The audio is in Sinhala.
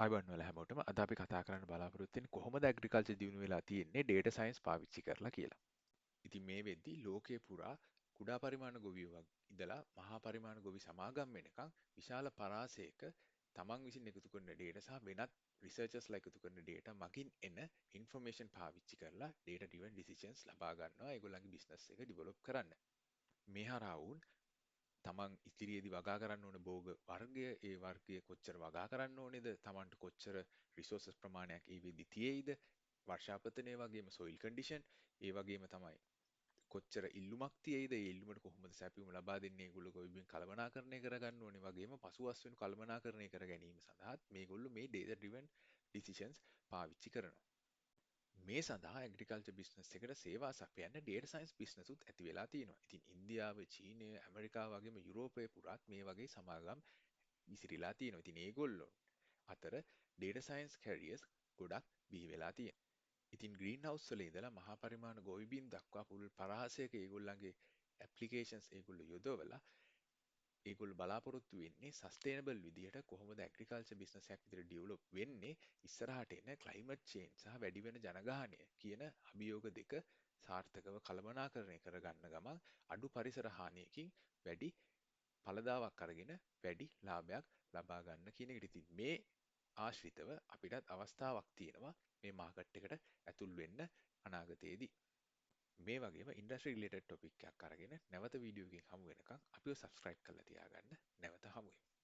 අයිබන් වල හැමෝටම අද අපි කතා කරන්න බලාපොරොත්තු වෙන්නේ කොහොමද ඇග්‍රිකල්චර් දියුණු වෙලා තියෙන්නේ data science පාවිච්චි කරලා කියලා. ඉතින් මේ වෙද්දී ලෝකේ පුරා කුඩා පරිමාණ ගොවියෝ ඉඳලා මහා පරිමාණ ගොවි සමාගම් වෙනකන් විශාල පරාසයක තමන් විසින් එකතු කරන data සහ වෙනත් researchersලා එකතු කරන data මගින් එන information පාවිච්චි කරලා data driven decisions ලබා ගන්නවා ඒගොල්ලන්ගේ business එක develop කරන්න. මේ හරහා වුන් තමන් ඉදිරියේදී වගා කරන්න ඕන භෝග වර්ගය ඒ වර්ගය කොච්චර වගා කරන්න ඕනේද තමන්ට කොච්චර රිසෝසස් ප්‍රමාණයක් ඒ වෙද්දි තියෙයිද වර්ෂාපතනය වගේම සොයිල් කන්ඩිෂන් ඒ වගේම තමයි කොච්චර ඉල්ලුමක් තියෙයිද ඒ ඉල්ලුමට කොහොමද සැපයුම ලබා දෙන්නේ ඒගොල්ලෝ ගොවිබිම් කළමනාකරණය කරගන්න ඕනේ වගේම පසුවස් වෙනු කළමනාකරණය කර ගැනීම සඳහාත් මේගොල්ලෝ මේ data driven decisions පාවිච්චි කරනවා මේ සඳහා ඇග්‍රිකල්චර් බිස්නස් එකට සේවා සපයන්න data science business උත් ඇති වෙලා තියෙනවා. ඉතින් ඉන්දියාව, චීනය, ඇමරිකාව වගේම යුරෝපය පුරාත් මේ වගේ සමාගම් විසිරීලා තියෙනවා. ඉතින් ඒගොල්ලෝ අතර data science careers ගොඩක් බිහි වෙලා තියෙනවා. ඉතින් ග්‍රීන් හවුස් වල ඉඳලා මහා පරිමාණ ගොවිබිම් දක්වා පුළුල් පරාසයක ඒගොල්ලන්ගේ ඇප්ලිකේෂන්ස් ඒගොල්ලෝ යොදවලා ඒගොල්ලෝ බලාපොරොත්තු වෙන්නේ සස්ටේනබල් විදිහට කොහොමද ඇග්‍රිකල්චර් බිස්නස් එකක් විදිහට ඩෙවලොප් වෙන්නේ ඉස්සරහට එන ක්ලයිමේට් චේන්ජ් සහ වැඩි වෙන ජනගහනය කියන අභියෝග දෙක සාර්ථකව කළමනාකරණය කරගන්න ගමන් අඩු පරිසර හානියකින් වැඩි ඵලදාවක් අරගෙන වැඩි ලාභයක් ලබා ගන්න කියන එකට. ඉතින් මේ ආශ්‍රිතව අපිටත් අවස්ථාවක් තියෙනවා මේ මාකට් එකට ඇතුල් වෙන්න අනාගතයේදී. මේ වගේම ඉන්ඩස්ට්‍රි රිලේටඩ් ටොපික් එකක් අරගෙන නැවත වීඩියෝ එකකින් හමු වෙනකන් අපිව සබ්ස්ක්‍රයිබ් කරලා තියාගන්න. නැවත හමු වෙමු.